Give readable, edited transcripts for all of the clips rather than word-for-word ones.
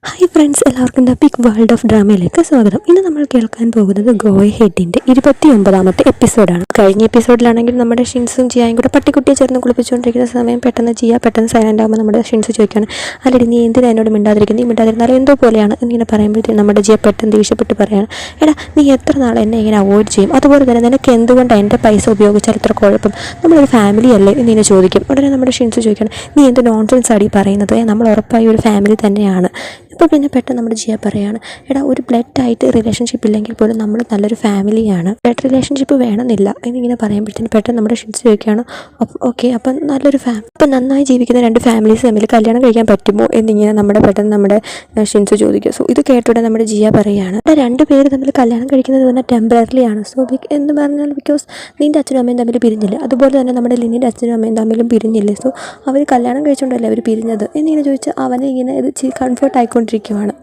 Hi friends, എല്ലാവർക്കും the big world of ഡ്രാമയിലേക്ക് സ്വാഗതം. ഇന്ന് നമ്മൾ കേൾക്കാൻ പോകുന്നത് ഗോ ഹെഡിൻ്റെ 29ാമത്തെ എപ്പിസോഡാണ്. കഴിഞ്ഞ എപ്പിസോഡിലാണെങ്കിൽ നമ്മുടെ ഷിൻസും ജിയായും കൂടെ പട്ടിക്കുട്ടിയെ ചേർന്ന് കുളിപ്പിച്ചുകൊണ്ടിരിക്കുന്ന സമയം പെട്ടെന്ന് സൈലൻ്റ് ആകുമ്പോൾ നമ്മുടെ ഷിൻസ് ചോദിക്കുകയാണ്, അല്ലടി നീ എന്തിനാ എന്നോട് മിണ്ടാതിരിക്കുന്നത്? നീ മിണ്ടാതിരുന്നാലും എന്തോ പോലെയാണ് എന്നിങ്ങനെ പറയുമ്പോഴത്തേക്കും നമ്മുടെ ജിയ പെട്ടെന്ന് ദേഷ്യപ്പെട്ട് പറയുകയാണ്, എടാ നീ എത്ര നാൾ എന്നെ ഇങ്ങനെ അവോയ്ഡ് ചെയ്യും? അതുപോലെ തന്നെ നിനക്ക് എന്തുകൊണ്ടാണ് എൻ്റെ പൈസ ഉപയോഗിച്ചാൽ ഇത്ര കുഴപ്പം? നമ്മളൊരു ഫാമിലി അല്ലേ എന്നിങ്ങനെ ചോദിക്കും. ഉടനെ നമ്മുടെ ഷിൻസ് ചോദിക്കുകയാണ്, നീ എന്ത് നോൺസെൻസ് ആടി പറയുന്നത്? നമ്മൾ ഉറപ്പായി ഒരു ഫാമിലി തന്നെയാണ്. ഇപ്പോൾ പിന്നെ പെട്ടെന്ന് നമ്മുടെ ജിയ പറയുകയാണ്, എടാ ഒരു ബ്ലഡ് ആയിട്ട് റിലേഷൻഷിപ്പ് ഇല്ലെങ്കിൽ പോലും നമ്മൾ നല്ലൊരു ഫാമിലിയാണ്, ബ്ലഡ് റിലേഷൻഷിപ്പ് വേണമെന്നില്ല എന്നിങ്ങനെ പറയുമ്പോഴത്തേന് പെട്ടെന്ന് നമ്മുടെ ഷിൻസ് ചോദിക്കുകയാണ്, ഓക്കെ അപ്പം നല്ലൊരു അപ്പം നന്നായി ജീവിക്കുന്ന രണ്ട് ഫാമിലീസ് തമ്മിൽ കല്യാണം കഴിക്കാൻ പറ്റുമോ എന്നിങ്ങനെ നമ്മുടെ ഷിൻസ് ചോദിക്കുക. സോ ഇത് കേട്ടോടെ നമ്മുടെ ജിയ പറയുകയാണ്, രണ്ട് പേര് തമ്മിൽ കല്യാണം കഴിക്കുന്നത് തന്നെ ടെമ്പററി ആണ്. സോ എന്ന് പറഞ്ഞാൽ ബിക്കോസ് നിൻ്റെ അച്ഛനും അമ്മയും തമ്മിൽ പിരിഞ്ഞില്ല, അതുപോലെ തന്നെ നമ്മുടെ ലിന്നിൻ്റെ അച്ഛനും അമ്മയും തമ്മിലും പിരിഞ്ഞില്ലേ, സോ അവർ കല്യാണം കഴിച്ചുകൊണ്ടല്ലേ അവർ പിരിഞ്ഞത് എന്നിങ്ങനെ ചോദിച്ചാൽ അവനെ ഇങ്ങനെ ഇത് കംഫർട്ട് ആയിക്കൊണ്ടിരിക്കുകയാണ്.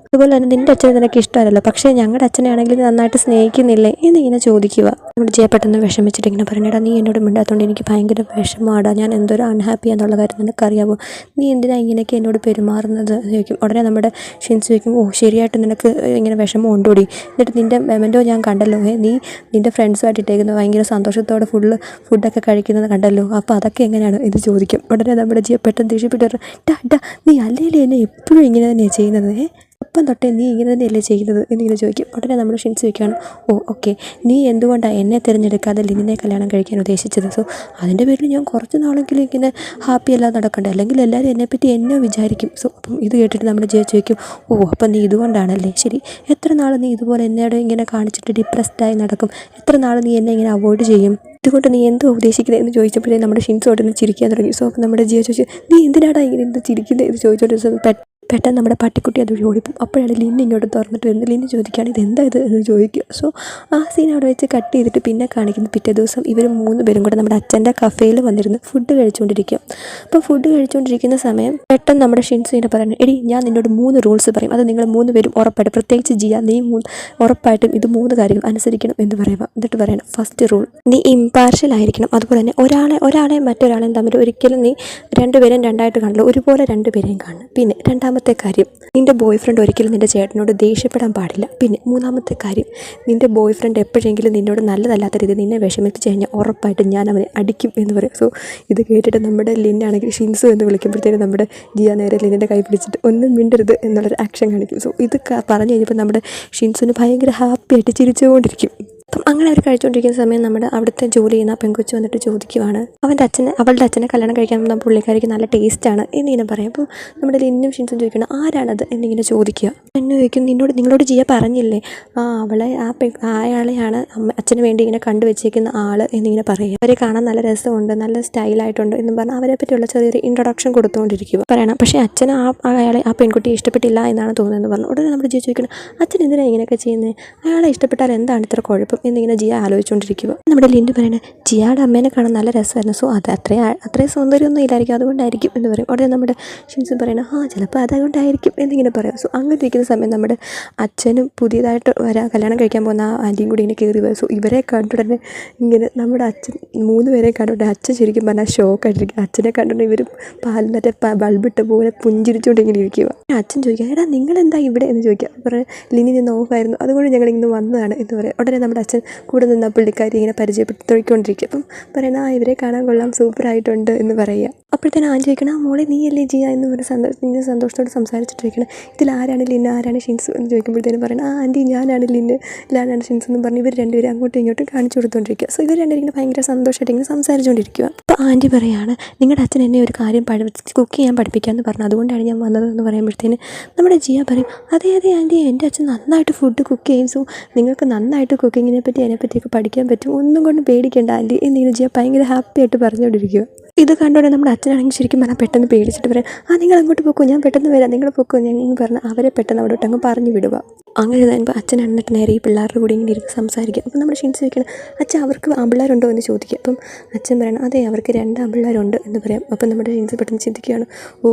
അതുപോലെ തന്നെ നിൻ്റെ അച്ഛനെ നിനക്ക് ഇഷ്ടമല്ലല്ലോ, പക്ഷേ ഞങ്ങളുടെ അച്ഛനെ ആണെങ്കിൽ നന്നായിട്ട് സ്നേഹിക്കുന്നില്ലേ എന്നിങ്ങനെ ചോദിക്കുക. നമ്മുടെ ജിയ പെട്ടെന്ന് വിഷമിച്ചിട്ട് ഇങ്ങനെ പറഞ്ഞിടാ, നീ എന്നോട് മിണ്ടാത്തതുകൊണ്ട് എനിക്ക് ഭയങ്കര വിഷമമാടാ, ഞാൻ എന്തൊരു അൺഹാപ്പി എന്നുള്ള കാര്യം നിനക്കറിയാമോ? നീ എന്തിനാ ഇങ്ങനെയൊക്കെ എന്നോട് പെരുമാറുന്നത് ചോദിക്കും. ഉടനെ നമ്മുടെ ഷിൻസ് ചോദിക്കും, ഓ ശരിയായിട്ട് നിനക്ക് ഇങ്ങനെ വിഷമം ഉണ്ടോടി? എന്നിട്ട് നിൻ്റെ മെമൻറ്റോ ഞാൻ കണ്ടല്ലോ, നീ നിൻ്റെ ഫ്രണ്ട്സുമായിട്ട് ഇട്ടേക്കുന്നത് ഭയങ്കര സന്തോഷത്തോടെ ഫുഡൊക്കെ കഴിക്കുന്നത് കണ്ടല്ലോ, അപ്പോൾ അതൊക്കെ എങ്ങനെയാണ് എന്ന് ചോദിക്കും. ഉടനെ നമ്മുടെ ജിയ പെട്ടെന്ന് ദേഷ്യപ്പെട്ട് ഡാ നീ അല്ലേലേ എന്നെ എപ്പോഴും ഇങ്ങനെ തന്നെയാണ് ചെയ്യുന്നത്, അപ്പം തൊട്ടേ നീ ഇങ്ങനെ തന്നെയല്ലേ ചെയ്യുന്നത് എന്നിങ്ങനെ ചോദിക്കും. ഉടനെ നമ്മൾ ഷിൻസ് ചോദിക്കുകയാണ്, ഓ ഓക്കെ, നീ എന്തുകൊണ്ടാണ് എന്നെ തിരഞ്ഞെടുക്കാതെ ലിനിനെ കല്യാണം കഴിക്കാൻ ഉദ്ദേശിച്ചത്? സോ അതിൻ്റെ പേരിൽ ഞാൻ കുറച്ച് നാളെങ്കിലും ഇങ്ങനെ ഹാപ്പി അല്ലാതെ നടക്കണ്ടേ, അല്ലെങ്കിൽ എല്ലാവരും എന്നെപ്പറ്റി എന്നെ വിചാരിക്കും. സോ അപ്പം ഇത് കേട്ടിട്ട് നമ്മുടെ ജിയ ചോദിക്കും, ഓ അപ്പം നീ ഇതുകൊണ്ടാണല്ലേ, ശരി എത്ര നാൾ നീ ഇതുപോലെ എന്നോട് ഇങ്ങനെ കാണിച്ചിട്ട് ഡിപ്രസ്ഡായി നടക്കും? എത്ര നാൾ നീ എന്നെ ഇങ്ങനെ അവോയ്ഡ് ചെയ്യും? ഇതുകൊണ്ട് നീ എന്തോ ഉദ്ദേശിക്കുന്നത് എന്ന് ചോദിച്ചപ്പോഴേ നമ്മുടെ ഷിൻസ് ഉടനെ ചിരിക്കാൻ തുടങ്ങി. സോ അപ്പം നമ്മുടെ ജിയ ചോദിച്ചു, നീ എന്തിനാടാ ഇങ്ങനെ എന്ത് ചിരിക്കുന്നത് എന്ന് ചോദിച്ചോണ്ട് പെട്ടെന്ന് നമ്മുടെ പട്ടിക്കുട്ടി അത് ഓടിപ്പോം. അപ്പോഴാണ് ലിന്നി ഇങ്ങോട്ട് തുറന്നിട്ട് വരുന്നത്. ലിന്നി ചോദിക്കുകയാണ്, ഇതെന്താ ഇത് എന്ന് ചോദിക്കുക. സോ ആ സീൻ അവിടെ വെച്ച് കട്ട് ചെയ്തിട്ട് പിന്നെ കാണിക്കുന്നത് പിറ്റേ ദിവസം ഇവർ 3 പേരും കൂടെ നമ്മുടെ അച്ഛൻ്റെ കഫേയിൽ വന്നിരുന്ന് ഫുഡ് കഴിച്ചുകൊണ്ടിരിക്കുക. അപ്പോൾ ഫുഡ് കഴിച്ചുകൊണ്ടിരിക്കുന്ന സമയം പെട്ടെന്ന് നമ്മുടെ ഷിൻസ് ഇങ്ങനെ പറയുന്നത്, എടി ഞാൻ നിന്നോട് 3 റൂൾസ് പറയും, അത് നിങ്ങൾ 3 പേരും ഉറപ്പായിട്ട്, പ്രത്യേകിച്ച് ജിയ നീ ഉറപ്പായിട്ടും ഇത് 3 കാര്യങ്ങൾ അനുസരിക്കണം എന്ന് പറയുക. എന്നിട്ട് പറയണം, ഫസ്റ്റ് റൂൾ, നീ ഇമ്പാർഷ്യൽ ആയിരിക്കണം. അതുപോലെ തന്നെ ഒരാളെയും മറ്റൊരാളെയും തമ്മിൽ ഒരിക്കലും നീ 2 പേരെയും രണ്ടായിട്ട് കാണില്ല, ഒരുപോലെ 2 പേരെയും കാണണം. പിന്നെ 2ാമത്തെ കാര്യം, നിൻ്റെ ബോയ് ഫ്രണ്ട് ഒരിക്കലും നിൻ്റെ ചേട്ടനോട് ദേഷ്യപ്പെടാൻ പാടില്ല. പിന്നെ 3ാമത്തെ കാര്യം, നിൻ്റെ ബോയ് ഫ്രണ്ട് എപ്പോഴെങ്കിലും നിന്നോട് നല്ലതല്ലാത്ത രീതിയിൽ നിന്നെ വിഷമിപ്പിച്ച് കഴിഞ്ഞാൽ ഉറപ്പായിട്ടും ഞാൻ അവനെ അടിക്കും എന്ന് പറയും. സോ ഇത് കേട്ടിട്ട് നമ്മുടെ ലിന്നാണെങ്കിൽ ഷിൻസു എന്ന് വിളിക്കുമ്പോഴത്തേനും നമ്മുടെ ജിയ നേരെ ലിന്നിൻ്റെ കൈ പിടിച്ചിട്ട് ഒന്നും മിണ്ടരുത് എന്നുള്ളൊരു ആക്ഷൻ കാണിക്കും. സോ ഇത് പറഞ്ഞു കഴിഞ്ഞപ്പോൾ നമ്മുടെ ഷിൻസുവിന് ഭയങ്കര ഹാപ്പിയായിട്ട് ചിരിച്ചുകൊണ്ടിരിക്കും. അപ്പം അങ്ങനെ അവർ കഴിച്ചുകൊണ്ടിരിക്കുന്ന സമയം നമ്മുടെ അവിടുത്തെ ജോലി ചെയ്യുന്ന പെങ്കൊച്ച് വന്നിട്ട് ചോദിക്കുവാണ്, അവളുടെ അച്ഛനെ കല്യാണം കഴിക്കാൻ വന്ന പുള്ളിക്കാരിക്ക് നല്ല ടേസ്റ്റാണ് എന്നിങ്ങനെ പറയും. അപ്പോൾ നമ്മുടെ ലിന്നും ഷിൻസും ചോദിക്കണം, ആരാണത് എന്നിങ്ങനെ ചോദിക്കുക. എന്നെ ചോദിക്കും, നിങ്ങളോട് ജിയ പറഞ്ഞില്ലേ അയാളെയാണ് അച്ഛന് വേണ്ടി ഇങ്ങനെ കണ്ടുവച്ചേക്കുന്ന ആൾ എന്നിങ്ങനെ പറയുക. അവരെ കാണാൻ നല്ല രസമുണ്ട്, നല്ല സ്റ്റൈലായിട്ടുണ്ട് എന്നും പറഞ്ഞാൽ അവരെ പറ്റിയുള്ള ചെറിയൊരു ഇൻട്രൊഡക്ഷൻ കൊടുത്തുകൊണ്ടിരിക്കുക. പറയണം, പക്ഷേ അച്ഛന് ആ പെൺകുട്ടിയെ ഇഷ്ടപ്പെട്ടില്ല എന്നാണ് തോന്നുന്നതെന്ന് പറഞ്ഞു. ഉടനെ നമ്മുടെ ജിയ ചോദിക്കണം, അച്ഛൻ എന്തിനാണ് ഇങ്ങനെയൊക്കെ ചെയ്യുന്നത്? അയാളെ ഇഷ്ടപ്പെട്ടാൽ എന്താണ് ഇത്ര കുഴപ്പം എന്നിങ്ങനെ ജിയ ആലോചിച്ചുകൊണ്ടിരിക്കുക. നമ്മുടെ ലിൻഡു പറയുന്നത്, ജിയയുടെ അമ്മേനെ കാണാൻ നല്ല രസമായിരുന്നു, സോ അത് അത്രയും സൗന്ദര്യമൊന്നും ഇല്ലായിരിക്കും, അതുകൊണ്ടായിരിക്കും എന്ന് പറയും. ഉടനെ നമ്മുടെ ഷിൻസും പറയുന്നത്, ചിലപ്പോൾ അതുകൊണ്ടായിരിക്കും എന്നിങ്ങനെ പറയാം. സോ അങ്ങനെ ഇരിക്കുന്ന സമയം നമ്മുടെ അച്ഛനും പുതിയതായിട്ട് കല്യാണം കഴിക്കാൻ പോകുന്ന ആ ആൻറ്റിയും കൂടി ഇങ്ങനെ കയറി വരും. സോ ഇവരെ കണ്ടുടനെ ഇങ്ങനെ നമ്മുടെ അച്ഛൻ 3 പേരെ കണ്ടുകൊണ്ട് അച്ഛൻ ശരിക്കും പറഞ്ഞാൽ ഷോക്കായിട്ടിരിക്കും. അച്ഛനെ കണ്ടുകൊണ്ട് ഇവർ മറ്റേ ബൾബിട്ട പോലെ പുഞ്ചിരിച്ചുകൊണ്ട് ഇങ്ങനെ ഇരിക്കുക. അച്ഛൻ ചോദിക്കുക, എടാ നിങ്ങളെന്താ ഇവിടെ എന്ന് ചോദിക്കുക. പറയാം, ലിനി നിന്ന് ഓഫായിരുന്നു, അതുകൊണ്ട് ഞങ്ങളിങ്ങനെ വന്നതാണ് എന്ന് പറയാം. ഉടനെ നമ്മുടെ അച്ഛൻ കൂടെ നിന്ന പുള്ളിക്കാരി ഇങ്ങനെ പരിചയപ്പെടുത്തിക്കൊണ്ടിരിക്കും. അപ്പം പറയണ, ഇവരെ കാണാൻ കൊള്ളാം, സൂപ്പറായിട്ടുണ്ട് എന്ന് പറയുക. അപ്പോഴത്തേനും ആൻറ്റി ചോദിക്കണം, മോളെ നീ അല്ലേ ജിയ എന്ന് പറഞ്ഞ് സന്തോഷത്തോടെ സംസാരിച്ചിട്ടിരിക്കണം. ഇതിലാരാണ് ലിന്ന്, ആരാണ് ഷിൻസു എന്ന് ചോദിക്കുമ്പോഴത്തേനും പറയണം, ആൻറ്റി ഞാനാണ് ലിന്ന്, ഞാനാണ് ഷിൻസു എന്ന് പറഞ്ഞ് ഇവർ 2 പേരും അങ്ങോട്ടും ഇങ്ങോട്ടും കാണിച്ചു കൊടുത്തുകൊണ്ടിരിക്കുക. സോ ഇവർ 2 പേരും ഇങ്ങനെ ഭയങ്കര സന്തോഷമായിട്ട് ഇങ്ങനെ സംസാരിച്ചുകൊണ്ടിരിക്കുക. അപ്പോൾ ആൻറ്റി പറയാണ്, നിങ്ങളുടെ അച്ഛൻ എന്നെ ഒരു കാര്യം കുക്ക് ചെയ്യാൻ പഠിപ്പിക്കാമെന്ന് പറഞ്ഞു, അതുകൊണ്ടാണ് ഞാൻ വന്നതെന്ന് പറയുമ്പോഴത്തേന് നമ്മുടെ ജിയ പറയും, അതെ ആൻറ്റി, എൻ്റെ അച്ഛൻ നന്നായിട്ട് ഫുഡ് കുക്ക് ചെയ്യും, സോ നിങ്ങൾക്ക് നന്നായിട്ട് കുക്കിങ്ങിനെ പറ്റി അതിനെപ്പറ്റിയൊക്കെ പഠിക്കാൻ പറ്റും, ഒന്നും കൊണ്ട് പേടിക്കേണ്ട ആൻറ്റി എന്നിങ്ങനെ ജിയ ഭയങ്കര ഹാപ്പിയായിട്ട് പറഞ്ഞുകൊണ്ടിരിക്കുക. ഇത് കണ്ടോടെ നമ്മുടെ അച്ഛനാണെങ്കിൽ ശരിക്കും പറഞ്ഞാൽ പെട്ടെന്ന് പേടിച്ചിട്ട് പറയാം, നിങ്ങൾ അങ്ങോട്ട് പോക്കോ, ഞാൻ പെട്ടെന്ന് വരാം, നിങ്ങൾ പോക്കോ ഞാൻ എന്ന് പറഞ്ഞാൽ അവരെ പെട്ടെന്ന് അവിടോട്ട് അങ്ങ് പറഞ്ഞു വിടുക. അങ്ങനെ കഴിയുമ്പോൾ അച്ഛൻ എന്നിട്ട് നേരെ ഈ പിള്ളേരുടെ കൂടി ഇങ്ങനെ ഇരുന്ന് സംസാരിക്കുക. അപ്പം നമ്മുടെ ഷിൻസ് ചോദിക്കണം, അച്ഛൻ അവർക്ക് ആമ്പിള്ളേരുണ്ടോ എന്ന് ചോദിക്കുക. അപ്പം അച്ഛൻ പറയണം, അതെ അവർക്ക് 2 ആമ്പിള്ളേരുണ്ട് എന്ന് പറയാം. അപ്പം നമ്മുടെ ഷിൻസ് പെട്ടെന്ന് ചിന്തിക്കുകയാണ്,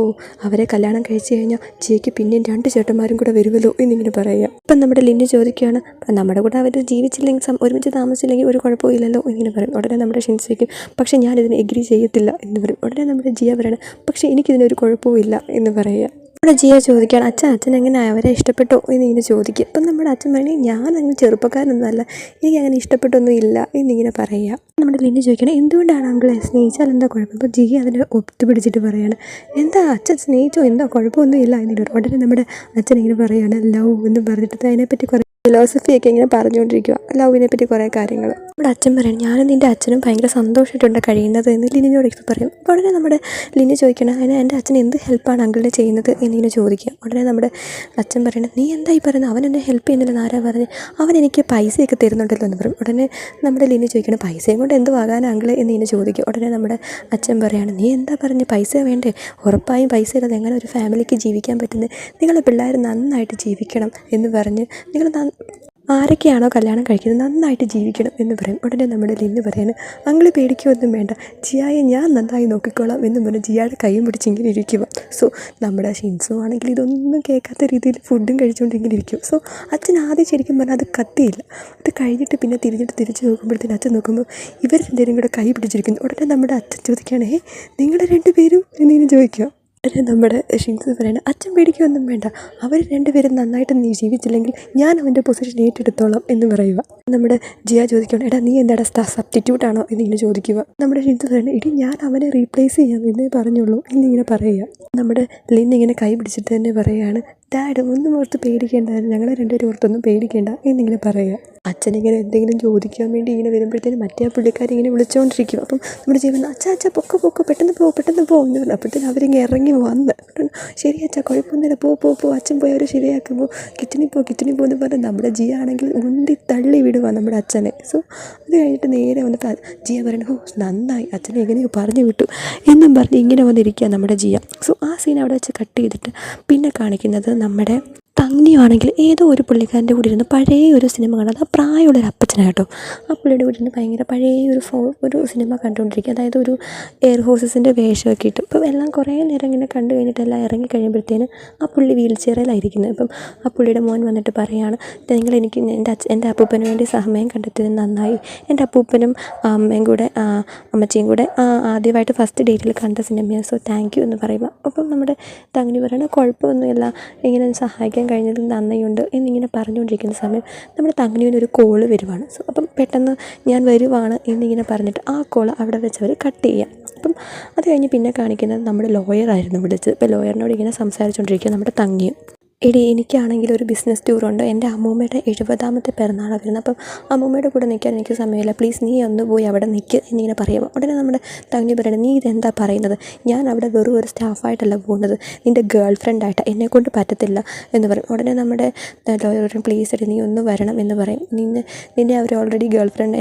അവരെ കല്യാണം കഴിച്ച് കഴിഞ്ഞാൽ ജിയയ്ക്ക് പിന്നെയും 2 ചേട്ടന്മാരും കൂടെ വരുമല്ലോ എന്നിങ്ങനെ പറയുക. അപ്പം നമ്മുടെ ലിന്ന് ചോദിക്കുകയാണ്, നമ്മുടെ കൂടെ അവർ ജീവിച്ചില്ലെങ്കിൽ ഒരുമിച്ച് താമസിച്ചില്ലെങ്കിൽ ഒരു കുഴപ്പവും ഇല്ലല്ലോ എന്നിങ്ങനെ പറയും. ഉടനെ നമ്മുടെ ഷിൻസ് ചോദിക്കും, പക്ഷേ ഞാനിതിന് എഗ്രി ചെയ്യത്തില്ല എന്ന് പറയും. ഉടനെ നമ്മുടെ ജിയ പറയണം, പക്ഷേ എനിക്കിതിനൊരു കുഴപ്പവും ഇല്ല എന്ന് പറയുക. നമ്മുടെ ജിയ ചോദിക്കുകയാണ്, അച്ഛൻ എങ്ങനെ അവരെ ഇഷ്ടപ്പെട്ടോ എന്നിങ്ങനെ ചോദിക്കുക. അപ്പം നമ്മുടെ അച്ഛൻ പറയണേ, ഞാൻ അങ്ങനെ ചെറുപ്പക്കാരനൊന്നുമല്ല, എനിക്ക് അങ്ങനെ ഇഷ്ടപ്പെട്ടൊന്നും ഇല്ല എന്നിങ്ങനെ പറയുക. നമ്മുടെ ലിന്നു ചോദിക്കണം, എന്തുകൊണ്ടാണ് അങ്കിളെ സ്നേഹിച്ചാൽ എന്താ കുഴപ്പം? അപ്പോൾ ജിയ അതിനെ ഒത്തുപിടിച്ചിട്ട് പറയുകയാണ്, എന്താ അച്ഛൻ സ്നേഹിച്ചോ, എന്താ കുഴപ്പമൊന്നും ഇല്ല എന്നിട്ട്. ഉടനെ നമ്മുടെ അച്ഛൻ ഇങ്ങനെ പറയുകയാണ് ലവ് എന്ന് പറഞ്ഞിട്ട് അതിനെപ്പറ്റി കുറേ ഫിലോസഫിയൊക്കെ ഇങ്ങനെ പറഞ്ഞുകൊണ്ടിരിക്കുക, ലവിനെ പറ്റി കുറേ കാര്യങ്ങൾ. നമ്മുടെ അച്ഛൻ പറയണം, ഞാനും നിൻ്റെ അച്ഛനും ഭയങ്കര സന്തോഷമായിട്ടുണ്ട് കഴിയുന്നത് എന്ന് ലിനിനോട് പറയും. ഉടനെ നമ്മുടെ ലിനി ചോദിക്കണം, അതിന് എൻ്റെ അച്ഛൻ എന്ത് ഹെൽപ്പാണ് അങ്കിളിനെ ചെയ്യുന്നത് എന്നിങ്ങനെ ചോദിക്കുക. ഉടനെ നമ്മുടെ അച്ഛൻ പറയണം, നീ എന്തായി പറയുന്നത്, അവൻ എന്നെ ഹെൽപ്പ് ചെയ്യുന്നില്ലെന്ന് ആരാ പറഞ്ഞ്, അവൻ എനിക്ക് പൈസയൊക്കെ തരുന്നുണ്ടല്ലോ എന്ന് പറയും. ഉടനെ നമ്മുടെ ലിനി ചോദിക്കണം, പൈസയും കൊണ്ട് എന്ത് വാങ്ങാൻ അങ്കിളെ എന്നിങ്ങനെ ചോദിക്കുക. ഉടനെ നമ്മുടെ അച്ഛൻ പറയുകയാണ്, നീ എന്താ പറഞ്ഞ്, പൈസ വേണ്ടേ, ഉറപ്പായും പൈസ ഇല്ലാതെ എങ്ങനെ ഒരു ഫാമിലിക്ക് ജീവിക്കാൻ പറ്റുന്നത്, നിങ്ങളെ പിള്ളേർ നന്നായിട്ട് ജീവിക്കണം എന്ന് പറഞ്ഞ് നിങ്ങൾ ആരൊക്കെയാണോ കല്യാണം കഴിക്കുന്നത് നന്നായിട്ട് ജീവിക്കണം എന്ന് പറയും. ഉടനെ നമ്മുടെ ലിന്നു പറയാണ്, അങ്കിള് പേടിക്കുകയൊന്നും വേണ്ട, ജിയായെ ഞാൻ നന്നായി നോക്കിക്കോളാം എന്ന് പറഞ്ഞ് ജിയയുടെ കൈയും പിടിച്ച് ഇങ്ങനെ ഇരിക്കുക. സോ നമ്മുടെ ഷിൻസു ആണെങ്കിൽ ഇതൊന്നും കേൾക്കാത്ത രീതിയിൽ ഫുഡും കഴിച്ചുകൊണ്ടിങ്ങനെ ഇരിക്കും. സോ അച്ഛൻ ആദ്യം ശരിക്കും പറഞ്ഞാൽ അത് കത്തിയില്ല. അത് കഴിഞ്ഞിട്ട് പിന്നെ തിരിച്ച് നോക്കുമ്പോഴത്തേന് അച്ഛൻ നോക്കുമ്പോൾ ഇവർ രണ്ടുപേരും കൂടെ കൈ പിടിച്ചിരിക്കുന്നു. ഉടനെ നമ്മുടെ അച്ഛൻ ചോദിക്കുകയാണ്, നിങ്ങൾ രണ്ടുപേരും എന്നിങ്ങനെ ചോദിക്കുക. ഉടനെ നമ്മുടെ ഷിൻസു പറയണം, അച്ഛൻ പേടിക്കുകയൊന്നും വേണ്ട, അവർ രണ്ടുപേരും നന്നായിട്ട് നീ ജീവിച്ചില്ലെങ്കിൽ ഞാൻ അവൻ്റെ പൊസിഷൻ ഏറ്റെടുത്തോളാം എന്ന് പറയുക. നമ്മുടെ ജിയ ചോദിക്കണം, എടാ നീ എന്താടാ സബ്സ്റ്റിറ്റ്യൂട്ട് ആണോ എന്നിങ്ങനെ ചോദിക്കുക. നമ്മുടെ ഷിൻസു പറയണം, ഇടി ഞാൻ അവനെ റീപ്ലേസ് ചെയ്യാം എന്നേ പറഞ്ഞുള്ളൂ എന്നിങ്ങനെ പറയുക. നമ്മുടെ ലിൻ ഇങ്ങനെ കൈ പിടിച്ചിട്ട് തന്നെ പറയുകയാണ്, ഡാഡ് ഒന്നും ഓർത്ത് പേടിക്കേണ്ടായിരുന്നു, ഞങ്ങളെ രണ്ടുപേരും ഓർത്തൊന്നും പേടിക്കേണ്ട എന്നിങ്ങനെ പറയുക. അച്ഛനിങ്ങനെ എന്തെങ്കിലും ചോദിക്കാൻ വേണ്ടി ഇങ്ങനെ വരുമ്പോഴത്തേനും മറ്റേ പുള്ളിക്കാരി ഇങ്ങനെ വിളിച്ചുകൊണ്ടിരിക്കും. അപ്പം നമ്മുടെ ജീവൻ അച്ഛാ പൊക്കെ പെട്ടെന്ന് പോ എന്ന് പറഞ്ഞു. അപ്പോഴത്തേനും അവരിങ്ങനെ ഇറങ്ങി വന്ന്, ശരി അച്ഛാ കുഴപ്പമൊന്നുമില്ല, പോ അച്ഛൻ പോയി അവർ ശരിയാക്കുമ്പോൾ കിച്ചണിൽ പോ എന്ന് പറഞ്ഞാൽ നമ്മുടെ ജിയ ആണെങ്കിൽ ഉന്തി തള്ളി വിടുക നമ്മുടെ അച്ഛനെ. സോ അത് കഴിഞ്ഞിട്ട് നേരെ വന്നിട്ട് ജിയ പറയണു, നന്നായി അച്ഛനെ എങ്ങനെയോ പറഞ്ഞു വിട്ടു എന്നും പറഞ്ഞ് ഇങ്ങനെ വന്നിരിക്കുക നമ്മുടെ ജിയ. സോ ആ സീൻ അവിടെ വെച്ച് കട്ട് ചെയ്തിട്ട് പിന്നെ കാണിക്കുന്നത് നമ്മുടെ തങ്ങിയാണെങ്കിൽ ഏതോ ഒരു പുള്ളിക്കാരൻ്റെ കൂടെ ഇരുന്ന് പഴയ ഒരു സിനിമ കാണാം. അത് പ്രായമുള്ളൊരു അപ്പച്ചനാട്ടോ. ആ പുള്ളിയുടെ കൂടെ ഇരുന്ന് ഭയങ്കര പഴയ ഒരു സിനിമ കണ്ടുകൊണ്ടിരിക്കുക. അതായത് ഒരു എയർ ഹോസ്റ്റസിൻ്റെ വേഷമൊക്കെ ഇട്ടും. ഇപ്പം എല്ലാം കുറേ നേരം ഇങ്ങനെ കണ്ടു കഴിഞ്ഞിട്ട് എല്ലാം ഇറങ്ങി കഴിയുമ്പോഴത്തേന് ആ പുള്ളി വീൽ ചെയറിലായിരിക്കുന്നത്. അപ്പം ആ പുള്ളിയുടെ മോൻ വന്നിട്ട് പറയുകയാണ്, നിങ്ങൾ എനിക്ക് എൻ്റെ അപ്പൂപ്പന് വേണ്ടി സമയം കണ്ടെത്തിയത് നന്നായി, എൻ്റെ അപ്പൂപ്പനും അമ്മച്ചിയും കൂടെ ആദ്യമായിട്ട് ഫസ്റ്റ് ഡേറ്റിൽ കണ്ട സിനിമയാണ്, സോ താങ്ക് യു എന്ന് പറയുക. അപ്പം നമ്മുടെ തങ്ങി പറയണ കുഴപ്പമൊന്നുമില്ല, ഇങ്ങനെ സഹായിക്കാൻ കഴിഞ്ഞതിൽ നന്ദിയുണ്ട് എന്നിങ്ങനെ പറഞ്ഞുകൊണ്ടിരിക്കുന്ന സമയം നമ്മുടെ തങ്ങനിയൊരു കോള് വരുവാണ്. സോ അപ്പം പെട്ടെന്ന് ഞാൻ വരുവാണ് എന്നിങ്ങനെ പറഞ്ഞിട്ട് ആ കോള് അവിടെ വെച്ച് അവർ കട്ട് ചെയ്യാം. അപ്പം അത് കഴിഞ്ഞ് പിന്നെ കാണിക്കുന്നത് നമ്മുടെ ലോയറായിരുന്നു വിളിച്ചത്. ഇപ്പോൾ ലോയറിനോട് ഇങ്ങനെ സംസാരിച്ചുകൊണ്ടിരിക്കുക നമ്മുടെ തങ്ങിയും. എടി എനിക്കാണെങ്കിൽ ഒരു ബിസിനസ് ടൂറുണ്ട്, എൻ്റെ അമ്മൂമ്മയുടെ 70ാമത്തെ പിറന്നാളാണ് വരുന്നത്, അപ്പം അമ്മൂമ്മയുടെ കൂടെ നിൽക്കാൻ എനിക്ക് സമയമില്ല, പ്ലീസ് നീ ഒന്ന് പോയി അവിടെ നിൽക്കുക എന്നിങ്ങനെ പറയുമ്പോൾ ഉടനെ നമ്മുടെ തങ്ങി പറയണം, നീ ഇതെന്താ പറയുന്നത്, ഞാൻ അവിടെ വെറും ഒരു സ്റ്റാഫായിട്ടല്ല പോകുന്നത്, നിൻ്റെ ഗേൾ ഫ്രണ്ടായിട്ട്, എന്നെക്കൊണ്ട് പറ്റത്തില്ല എന്ന് പറയും. ഉടനെ നമ്മുടെ ലോയർ പ്ലീസ് എടി നീ ഒന്ന് വരണം എന്ന് പറയും. നിന്നെ അവർ ഓൾറെഡി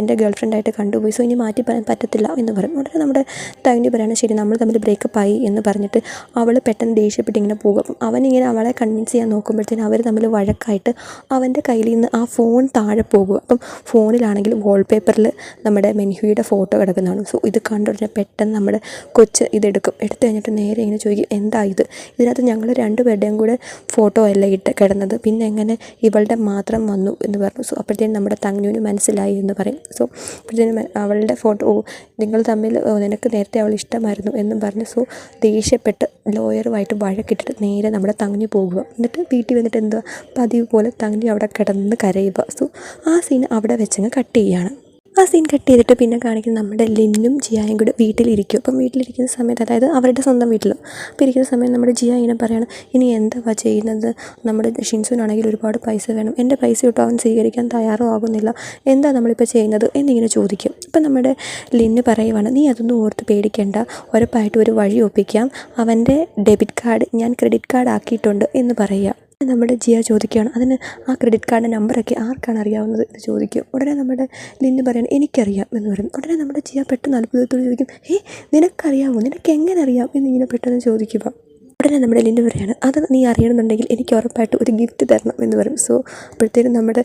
എൻ്റെ ഗേൾ ഫ്രണ്ടായിട്ട് കണ്ടുപോയി, സോ ഇനി മാറ്റി പറയാൻ പറ്റത്തില്ല എന്ന് പറയും. ഉടനെ നമ്മുടെ തങ്ങി പറയണം, ശരി നമ്മൾ തമ്മിൽ ബ്രേക്കപ്പ് ആയി എന്ന് പറഞ്ഞിട്ട് അവൾ പെട്ടെന്ന് ദേഷ്യപ്പെട്ട് ഇങ്ങനെ പോകും. അപ്പം അവനിങ്ങനെ അവളെ കൺവിൻസ് ചെയ്യാൻ നോക്കുമ്പോഴത്തേനും അവർ തമ്മിൽ വഴക്കായിട്ട് അവൻ്റെ കയ്യിൽ നിന്ന് ആ ഫോൺ താഴെ പോകുക. അപ്പം ഫോണിലാണെങ്കിൽ വാൾപേപ്പറിൽ നമ്മുടെ മെൻഹുയുടെ ഫോട്ടോ കിടക്കുന്നതാണ്. സോ ഇത് കണ്ടുടനെ പെട്ടെന്ന് നമ്മുടെ കൊച്ച് ഇതെടുക്കും. എടുത്തു കഴിഞ്ഞിട്ട് നേരെ ഇങ്ങനെ ചോദിക്കും, എന്താ ഇതിനകത്ത് ഞങ്ങൾ രണ്ടുപേരുടെയും കൂടെ ഫോട്ടോ അല്ല കിടന്നത്, പിന്നെ എങ്ങനെ ഇവളുടെ മാത്രം വന്നു എന്ന് പറഞ്ഞു. സോ അപ്പോഴത്തേനും നമ്മുടെ തങ്ങുവിന് മനസ്സിലായി എന്ന് പറയും. സോ അപ്പോഴത്തേനും അവളുടെ ഫോട്ടോ നിങ്ങൾ തമ്മിൽ നിനക്ക് നേരത്തെ അവൾ ഇഷ്ടമായിരുന്നു എന്നും പറഞ്ഞു. സോ ദേഷ്യപ്പെട്ട് ലോയറുമായിട്ട് വഴക്കിട്ടിട്ട് നേരെ നമ്മുടെ തങ്ങി പോകുക. എന്നിട്ട് വീട്ടിൽ വന്നിട്ട് എന്താ പതിവ് പോലെ തങ്ങി അവിടെ കിടന്ന് കരയുക. സോ ആ സീൻ അവിടെ വെച്ചങ്ങ് കട്ട് ചെയ്യുകയാണ്. ആ സീൻ കട്ട് ചെയ്തിട്ട് പിന്നെ കാണിക്കുന്നത് നമ്മുടെ ലിന്നും ജിയായും കൂടെ വീട്ടിലിരിക്കും. അപ്പം വീട്ടിലിരിക്കുന്ന സമയത്ത്, അതായത് അവരുടെ സ്വന്തം വീട്ടിലും അപ്പോൾ ഇരിക്കുന്ന സമയം നമ്മുടെ ജിയ ഇങ്ങനെ പറയണം, ഇനി എന്താ ചെയ്യുന്നത്, നമ്മുടെ ഷിൻസുവിനാണെങ്കിൽ ഒരുപാട് പൈസ വേണം, എൻ്റെ പൈസ ഇട്ടോ അവൻ സ്വീകരിക്കാൻ തയ്യാറും ആകുന്നില്ല, എന്താ നമ്മളിപ്പോൾ ചെയ്യുന്നത് എന്നിങ്ങനെ ചോദിക്കും. അപ്പം നമ്മുടെ ലിന്ന് പറയുവാണ്, നീ അതൊന്നും ഓർത്ത് പേടിക്കേണ്ട, ഉറപ്പായിട്ട് ഒരു വഴി ഒപ്പിക്കാം, അവൻ്റെ ഡെബിറ്റ് കാർഡ് ഞാൻ ക്രെഡിറ്റ് കാർഡ് ആക്കിയിട്ടുണ്ട് എന്ന് പറയുക. നമ്മുടെ ജിയ ചോദിക്കുകയാണ്, അതിന് ആ ക്രെഡിറ്റ് കാർഡിൻ്റെ നമ്പറൊക്കെ ആർക്കാണ് അറിയാവുന്നത് എന്ന് ചോദിക്കും. ഉടനെ നമ്മുടെ ലിന്ന് പറയണം, എനിക്കറിയാം എന്ന് പറയും. ഉടനെ നമ്മുടെ ജിയ പെട്ടെന്ന് അത്ഭുതത്തോട് ചോദിക്കും, നിനക്കറിയാമോ, നിനക്ക് എങ്ങനെ അറിയാം എന്നിങ്ങനെ പെട്ടെന്ന് ചോദിക്കുക. ഉടനെ നമ്മുടെ ലിന്ന് പറയാണ്, അത് നീ അറിയണമെന്നുണ്ടെങ്കിൽ എനിക്ക് ഉറപ്പായിട്ട് ഒരു ഗിഫ്റ്റ് തരണം എന്ന് പറയും. സോ അപ്പോഴത്തേനും നമ്മുടെ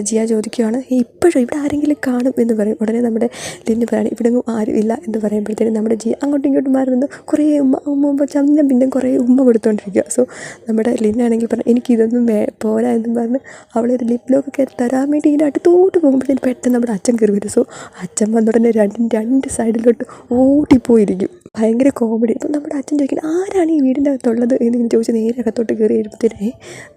ജിയ ചോദിക്കുകയാണ്, ഇപ്പോഴും ഇവിടെ ആരെങ്കിലും കാണും എന്ന് പറയും. ഉടനെ നമ്മുടെ ലിന്ന് പറയാണ്, ഇവിടെ ആരും ഇല്ല എന്ന് പറയുമ്പോഴത്തേനും നമ്മുടെ ജിയ അങ്ങോട്ടും ഇങ്ങോട്ടും മാറി നിന്ന് കുറേ ഉമ്മ ചന്നം പിന്നെ കുറേ ഉമ്മ കൊടുത്തുകൊണ്ടിരിക്കുക. സോ നമ്മുടെ ലിന്നാണെങ്കിൽ പറഞ്ഞു, എനിക്കിതൊന്നും പോരാ എന്നും പറഞ്ഞ് അവളൊരു ലിപ് ലോക്കൊക്കെ തരാൻ വേണ്ടി ഇതിൻ്റെ അടുത്തോട്ട് പോകുമ്പോഴത്തേനും പെട്ടെന്ന് നമ്മുടെ അച്ഛൻ കയറി വരും. സോ അച്ഛൻ വന്നുടനെ രണ്ട് സൈഡിലോട്ട് ഓടിപ്പോയിരിക്കും. ഭയങ്കര കോമഡി. അപ്പം നമ്മുടെ അച്ഛൻ ചോദിക്കുന്നത് ആരാണ് ഈ വീടിൻ്റെ അകത്തുള്ളത് എന്നിങ്ങനെ ചോദിച്ച് നേരെ അകത്തോട്ട് കയറി വരുമ്പോഴത്തേനെ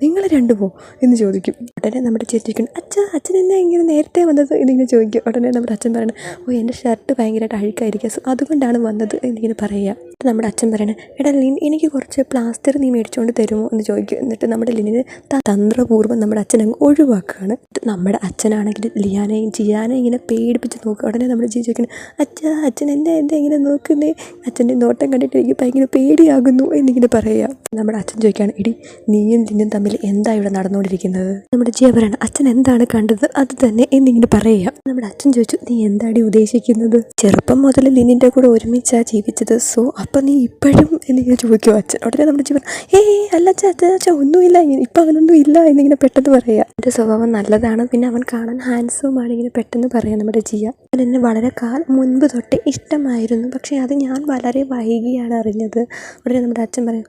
നിങ്ങൾ രണ്ടുമോ എന്ന് ചോദിക്കും. ഉടനെ നമ്മുടെ ചേച്ചി ചോദിക്കണം അച്ഛൻ എന്നാ ഇങ്ങനെ നേരത്തെ വന്നത് എന്നിങ്ങനെ ചോദിക്കും. ഉടനെ നമ്മുടെ അച്ഛൻ പറയണം എൻ്റെ ഷർട്ട് ഭയങ്കരമായിട്ട് അഴുക്കായിരിക്കുക, സോ അതുകൊണ്ടാണ് വന്നത് എന്നിങ്ങനെ പറയുക. നമ്മുടെ അച്ഛൻ പറയണത് എടാ ലിൻ എനിക്ക് കുറച്ച് പ്ലാസ്റ്റർ നീ മേടിച്ചുകൊണ്ട് തരുമോ എന്ന് ചോദിക്കും. എന്നിട്ട് നമ്മുടെ ലിനിന് തന്ത്രപൂർവ്വം നമ്മുടെ അച്ഛൻ അങ്ങ് ഒഴിവാക്കുകയാണ്. നമ്മുടെ അച്ഛനാണെങ്കിൽ ലിയാനെയും ജിയാനെയും ഇങ്ങനെ പേടിപ്പിച്ച് നോക്കുക. ഉടനെ നമ്മുടെ ജി ചോദിക്കണം അച്ഛൻ എന്താ ഇങ്ങനെ നോക്കുന്നേ, അച്ഛൻ്റെ നോട്ടം കണ്ടിട്ട് എനിക്ക് ഭയങ്കര പേടിയാകുന്നു എന്നിങ്ങനെ പറയുക. നമ്മുടെ അച്ഛൻ ചോദിക്കുകയാണ് എടി നീയും ലിനും തമ്മിൽ എന്താ ഇവിടെ നടന്നുകൊണ്ടിരിക്കുന്നത്. നമ്മുടെ ജിയ പറയണം അച്ഛൻ എന്താണ് കണ്ടത് അത് തന്നെ എന്നിങ്ങനെ പറയുക. നമ്മുടെ അച്ഛൻ ചോദിച്ചു നീ എന്താടി ഉദ്ദേശിക്കുന്നത്, ചെറുപ്പം മുതൽ ലിനിൻ്റെ കൂടെ ഒരുമിച്ചാണ് ജീവിച്ചത്, സോ അപ്പം നീ ഇപ്പോഴും എന്നിങ്ങനെ ചോദിക്കുമോ അച്ഛൻ. ഉടനെ നമ്മുടെ ജീവൻ അല്ല അച്ഛൻ ഒന്നുമില്ല, ഇപ്പം അവനൊന്നും ഇല്ല എന്നിങ്ങനെ പെട്ടെന്ന് പറയുക. എൻ്റെ സ്വഭാവം നല്ലതാണ്, പിന്നെ അവൻ കാണാൻ ഹാൻഡ്സവുമാണ് ഇങ്ങനെ പെട്ടെന്ന് പറയാം നമ്മുടെ ജിയ. അവൻ എന്നെ വളരെ മുൻപ് തൊട്ടേ ഇഷ്ടമായിരുന്നു, പക്ഷേ അത് ഞാൻ വളരെ വൈകിയാണ് അറിഞ്ഞത്. ഉടനെ നമ്മുടെ അച്ഛൻ പറയും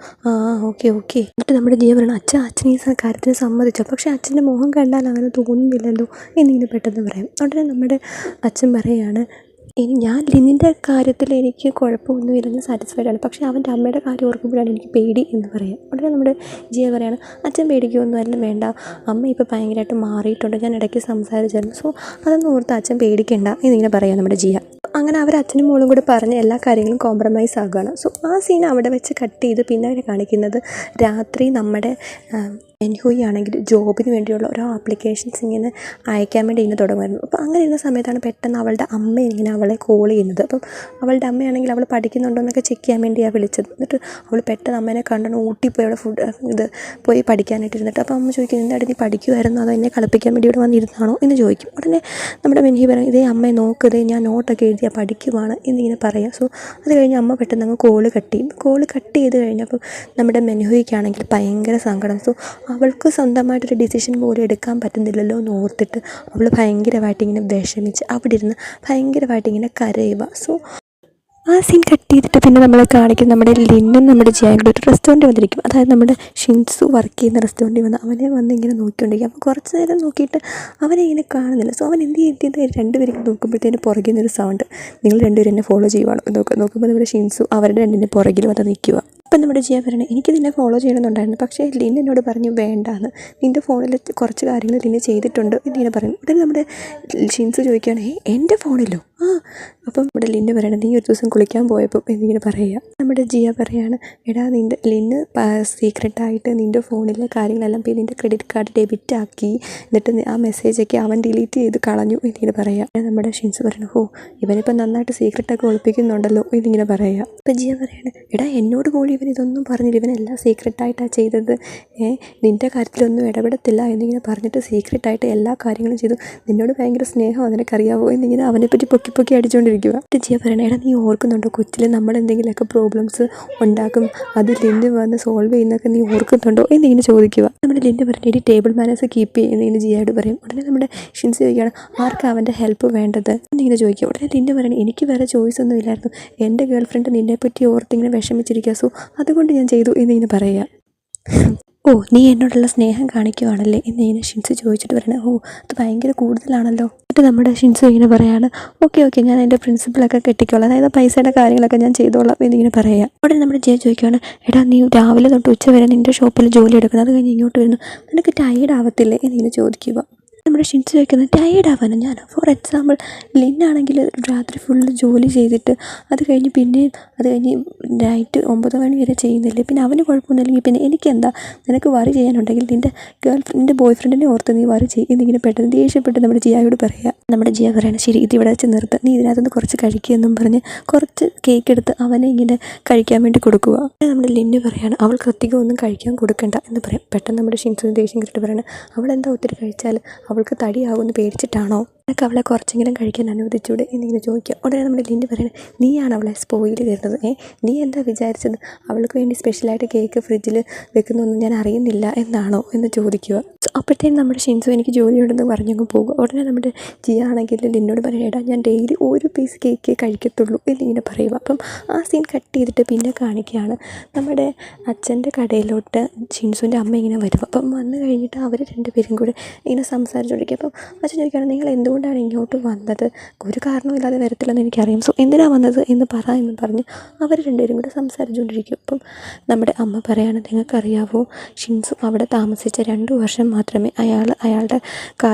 ഓക്കെ. എന്നിട്ട് നമ്മുടെ ജിയ പറയണം അച്ഛൻ ഈ കാര്യത്തിന് സമ്മതിച്ചോ, പക്ഷേ അച്ഛൻ്റെ മുഖം കണ്ടാൽ അങ്ങനെ തോന്നുന്നില്ലല്ലോ എന്നിങ്ങനെ പെട്ടെന്ന് പറയും. ഉടനെ നമ്മുടെ അച്ഛൻ പറയുകയാണ് ഞാൻ ലിനിൻ്റെ കാര്യത്തിൽ എനിക്ക് കുഴപ്പമൊന്നുമില്ല, ഞാൻ സാറ്റിസ്ഫൈഡ് ആണ്, പക്ഷേ അവൻ്റെ അമ്മയുടെ കാര്യം ഓർക്കുമ്പോഴാണ് എനിക്ക് പേടി എന്ന് പറയാം. ഉടനെ നമ്മുടെ ജിയ പറയാണ് അച്ഛൻ പേടിക്കൊന്നും അല്ല വേണ്ട, അമ്മ ഇപ്പോൾ ഭയങ്കരമായിട്ട് മാറിയിട്ടുണ്ട്, ഞാൻ ഇടയ്ക്ക് സംസാരിച്ചായിരുന്നു, സോ അതൊന്നും ഓർത്ത് അച്ഛൻ പേടിക്കേണ്ട എന്നിങ്ങനെ പറയാം നമ്മുടെ ജിയ. അങ്ങനെ അവർ അച്ഛനും മോളും കൂടി പറഞ്ഞ് എല്ലാ കാര്യങ്ങളും കോംപ്രമൈസ് ആകുകയാണ്. സോ ആ സീൻ അവിടെ വെച്ച് കട്ട് ചെയ്ത് പിന്നെ അവരെ കാണിക്കുന്നത് രാത്രി നമ്മുടെ മെൻഹുയി ആണെങ്കിൽ ജോബിന് വേണ്ടിയുള്ള ഓരോ ആപ്ലിക്കേഷൻസ് ഇങ്ങനെ അയക്കാൻ വേണ്ടി ഇങ്ങനെ തുടങ്ങുമായിരുന്നു. അപ്പോൾ അങ്ങനെ ഇരുന്ന സമയത്താണ് പെട്ടെന്ന് അവളുടെ അമ്മ ഇങ്ങനെ അവളെ കോൾ ചെയ്യുന്നത്. അപ്പം അവളുടെ അമ്മയാണെങ്കിൽ അവൾ പഠിക്കുന്നുണ്ടോ എന്നൊക്കെ ചെക്ക് ചെയ്യാൻ വേണ്ടിയാണ് വിളിച്ചത്. എന്നിട്ട് അവൾ പെട്ടെന്ന് അമ്മേനെ കണ്ടു ഊട്ടിപ്പോയി അവിടെ പോയി പഠിക്കാനായിട്ട് ഇരുന്നിട്ട്. അപ്പോൾ അമ്മ ചോദിക്കും എന്തായിട്ട് നീ പഠിക്കുമായിരുന്നു, അതോ എന്നെ കളിപ്പിക്കാൻ വേണ്ടി ഇവിടെ വന്നിരുന്നാണോ എന്ന് ചോദിക്കും. ഉടനെ നമ്മുടെ മെൻഹി പറയും ഇതേ അമ്മയെ നോക്കതേ ഞാൻ നോട്ടൊക്കെ എഴുതിയാൽ പഠിക്കുവാണ് എന്നിങ്ങനെ പറയാം. സോ അത് കഴിഞ്ഞ് അമ്മ പെട്ടെന്ന് അങ്ങ് കോള് കട്ട് ചെയ്യും. കോള് കട്ട് ചെയ്ത് കഴിഞ്ഞപ്പോൾ നമ്മുടെ മെൻഹുയ്ക്കാണെങ്കിൽ ഭയങ്കര സങ്കടം. സോ അവൾക്ക് സ്വന്തമായിട്ടൊരു ഡിസിഷൻ പോലും എടുക്കാൻ പറ്റുന്നില്ലല്ലോ എന്ന് ഓർത്തിട്ട് അവൾ ഭയങ്കരമായിട്ട് ഇങ്ങനെ വിഷമിച്ച് അവിടെ ഇരുന്ന് ഭയങ്കരമായിട്ട് ഇങ്ങനെ കരയുക. സോ ആ സീൻ കട്ട് ചെയ്തിട്ട് പിന്നെ നമ്മളെ കാണിക്കും നമ്മുടെ ലിന്നും നമ്മുടെ ജിയായും കൂടി ഒരു റെസ്റ്റോറൻറ്റ് വന്നിരിക്കും. അതായത് നമ്മുടെ ഷിൻസു വർക്ക് ചെയ്യുന്ന റെസ്റ്റോറൻറ്റിൽ വന്ന് അവനെ വന്ന് ഇങ്ങനെ നോക്കിക്കൊണ്ടിരിക്കും. അപ്പോൾ കുറച്ച് നേരം നോക്കിയിട്ട് അവനെ ഇങ്ങനെ കാണുന്നില്ല. സോ അവൻ എന്ത് ചെയ്ത് രണ്ടുപേരും നോക്കുമ്പോഴത്തേന് പുറകിൽ നിന്നൊരു സൗണ്ട് നിങ്ങൾ രണ്ടുപേരും എന്നെ ഫോളോ ചെയ്യുവാണ് നോക്കുമ്പോൾ നമ്മുടെ ഷിൻസു അവരുടെ രണ്ടിൻ്റെ പുറകിൽ വന്ന് നിൽക്കുക. അപ്പം നമ്മുടെ ജിയ പറയണേ എനിക്ക് നിന്നെ ഫോളോ ചെയ്യണമെന്നുണ്ടായിരുന്നു, പക്ഷേ ലിൻ എന്നോട് പറഞ്ഞു വേണ്ടാന്ന്, നിൻ്റെ ഫോണിൽ കുറച്ച് കാര്യങ്ങൾ ലിൻ ചെയ്തിട്ടുണ്ട് എന്നിങ്ങനെ പറഞ്ഞു. ഉടനെ നമ്മുടെ ഷിൻസു ചോദിക്കുകയാണ് എൻ്റെ ഫോണിലോ അപ്പം നമ്മുടെ ലിന്ന് പറയണത് നീ ഒരു ദിവസം കുളിക്കാൻ പോയപ്പോൾ എന്നിങ്ങനെ പറയുക. നമ്മുടെ ജിയ പറയാണ് എടാ ലിന്ന് സീക്രട്ടായിട്ട് നിൻ്റെ ഫോണിലെ കാര്യങ്ങളെല്ലാം പോയി നിൻ്റെ ക്രെഡിറ്റ് കാർഡ് ഡെബിറ്റ് ആക്കി, എന്നിട്ട് ആ മെസ്സേജൊക്കെ അവൻ ഡിലീറ്റ് ചെയ്ത് കളഞ്ഞു എന്നിങ്ങനെ പറയുക. നമ്മുടെ ഷിൻസ് പറയണു ഇവനിപ്പോൾ നന്നായിട്ട് സീക്രട്ടൊക്കെ ഒളിപ്പിക്കുന്നുണ്ടല്ലോ എന്നിങ്ങനെ പറയുക. അപ്പം ജിയ പറയാണ് എടാ എന്നോട് പോലും ഇവൻ ഇതൊന്നും പറഞ്ഞില്ല, ഇവനെല്ലാം സീക്രട്ടായിട്ടാണ് ചെയ്തത്, നിൻ്റെ കാര്യത്തിലൊന്നും ഇടപെടത്തില്ല എന്നിങ്ങനെ പറഞ്ഞിട്ട് സീക്രട്ടായിട്ട് എല്ലാ കാര്യങ്ങളും ചെയ്തു, നിന്നോട് ഭയങ്കര സ്നേഹം അതിനൊക്കറിയാവോ എന്നിങ്ങനെ അവനെപ്പറ്റി പൊക്കി അടിച്ചുകൊണ്ടിരിക്കുക. ജിയ പറയണ എടാ നീ ഓർക്കുന്നുണ്ടോ കൊച്ചിൽ നമ്മൾ എന്തെങ്കിലുമൊക്കെ പ്രോബ്ലംസ് ഉണ്ടാക്കും അത് ലിൻഡ് വന്ന് സോൾവ് ചെയ്യുന്നൊക്കെ നീ ഓർക്കുന്നുണ്ടോ എന്നിങ്ങനെ ചോദിക്കുക. നമ്മുടെ ലിൻഡ് പറഞ്ഞ ഈ ടേബിൾ മാനേഴ്സ് കീപ്പ് ചെയ്യുന്നതിന് ജിയോട് പറയും. ഉടനെ നമ്മുടെ ഷിൻസ് ചോദിക്കുകയാണ് ആർക്ക് അവൻ്റെ ഹെൽപ്പ് വേണ്ടത് എന്നിങ്ങനെ ചോദിക്കുക. ഉടനെ ലിൻഡ് പറയണേ എനിക്ക് വേറെ ചോയ്സ് ഒന്നും ഇല്ലായിരുന്നു, എൻ്റെ ഗേൾ ഫ്രണ്ട് നിന്നെപ്പറ്റി ഓർത്തിങ്ങനെ വിഷമിച്ചിരിക്കുക, സോ അതുകൊണ്ട് ഞാൻ ചെയ്തു എന്നിങ്ങനെ പറയുക. നീ എന്നോടുള്ള സ്നേഹം കാണിക്കുവാണല്ലേ എന്നിങ്ങനെ ഷിൻസ് ചോദിച്ചിട്ട് പറയണേ അത് ഭയങ്കര കൂടുതലാണല്ലോ. എന്നിട്ട് നമ്മുടെ ഷിൻസ് ഇങ്ങനെ പറയാണ് ഓക്കെ ഞാൻ എൻ്റെ പ്രിൻസിപ്പളൊക്കെ കെട്ടിക്കോളാം, അതായത് പൈസയുടെ കാര്യങ്ങളൊക്കെ ഞാൻ ചെയ്തോളാം എന്നിങ്ങനെ പറയുക. അവിടെ നമ്മുടെ ജയ ചോദിക്കുകയാണ് എടാ നീ രാവിലെ തൊട്ട് ഉച്ച വരെ നിൻ്റെ ഷോപ്പിൽ ജോലി എടുക്കുന്നത്, അത് കഴിഞ്ഞ് ഇങ്ങോട്ട് വരുന്നു, നിനക്ക് ടയേർഡ് ആവത്തില്ലേ എന്നിങ്ങനെ ചോദിക്കുക. നമ്മുടെ ഷിൻസ് ചോദിക്കുന്നത് ടയേർഡ് ആവാനും ഞാൻ ഫോർ എക്സാമ്പിൾ ലിന്നാണെങ്കിൽ രാത്രി ഫുള്ള് ജോലി ചെയ്തിട്ട് അത് കഴിഞ്ഞ് നൈറ്റ് 9 മണി വരെ ചെയ്യുന്നില്ലേ, പിന്നെ അവന് കുഴപ്പമൊന്നുമില്ലെങ്കിൽ പിന്നെ എനിക്കെന്താ, നിനക്ക് വറി ചെയ്യാനുണ്ടെങ്കിൽ നിൻ്റെ ബോയ് ഫ്രണ്ടിനെ ഓർത്ത് നീ വറി ചെയ്യും എന്നിങ്ങനെ പെട്ടെന്ന് ദേഷ്യപ്പെട്ട് നമ്മുടെ ജിയായോട് പറയുക. നമ്മുടെ ജിയ പറയണം ശരി ഇതിവിടെ വെച്ച് നിർത്തുക, നീ ഇതിനകത്തുനിന്ന് കുറച്ച് കഴിക്കുകയെന്നും പറഞ്ഞ് കുറച്ച് കേക്ക് എടുത്ത് അവനെ ഇങ്ങനെ കഴിക്കാൻ വേണ്ടി കൊടുക്കുക. നമ്മുടെ ലിന്ന് പറയാണ് അവൾക്ക് അധികം ഒന്നും കഴിക്കാൻ കൊടുക്കണ്ട എന്ന് പറയും. പെട്ടെന്ന് നമ്മുടെ ഷിൻസിന് ദേഷ്യം കിട്ടിട്ട് പറയണം അവളെന്താ ഒത്തിരി കഴിച്ചാൽ അവൾക്ക് തടിയാകുമെന്ന് പേടിച്ചിട്ടാണോ, എനിക്ക് അവളെ കുറച്ചെങ്കിലും കഴിക്കാൻ അനുവദിച്ചൂടെ എന്നിങ്ങനെ ചോദിക്കുക. ഉടനെ നമ്മുടെ ലിൻഡ് പറയണേ നീയാണ് അവളെ സ്പോയിൽ തരുന്നത്, നീ എന്താ വിചാരിച്ചത് അവൾക്ക് വേണ്ടി സ്പെഷ്യലായിട്ട് കേക്ക് ഫ്രിഡ്ജിൽ വെക്കുന്നൊന്നും ഞാൻ അറിയുന്നില്ല എന്നാണോ എന്ന് ചോദിക്കുക. അപ്പോഴത്തേനും നമ്മുടെ ഷിൻസു എനിക്ക് ജോലിയുണ്ടെന്ന് പറഞ്ഞങ്ങ് പോകും. ഉടനെ നമ്മുടെ ജിയ ആണെങ്കിൽ ലിന്നോട് പറയും, എടാ ഞാൻ ഡെയിലി ഒരു പീസ് കേക്കേ കഴിക്കത്തുള്ളൂ എന്നിങ്ങനെ പറയുക. അപ്പം ആ സീൻ കട്ട് ചെയ്തിട്ട് പിന്നെ കാണിക്കുകയാണ് നമ്മുടെ അച്ഛൻ്റെ കടയിലോട്ട് ഷിൻസുവിൻ്റെ അമ്മ ഇങ്ങനെ വരും. അപ്പം വന്നു കഴിഞ്ഞിട്ട് അവർ രണ്ടുപേരും കൂടെ ഇങ്ങനെ സംസാരിച്ചുകൊണ്ടിരിക്കും. അപ്പം അച്ഛൻ ചോദിക്കുകയാണ്, നിങ്ങൾ എന്തുകൊണ്ടാണ് ഇങ്ങോട്ട് വന്നത്? ഒരു കാരണമില്ലാതെ വരത്തില്ലെന്ന് എനിക്കറിയാം, സോ എന്തിനാണ് വന്നത് എന്ന് പറഞ്ഞ് അവർ രണ്ടുപേരും കൂടെ സംസാരിച്ചുകൊണ്ടിരിക്കും. അപ്പം നമ്മുടെ അമ്മ പറയാണ്, നിങ്ങൾക്കറിയാവോ, ഷിൻസു അവിടെ താമസിച്ച 2 വർഷം മാത്രമേ അയാളുടെ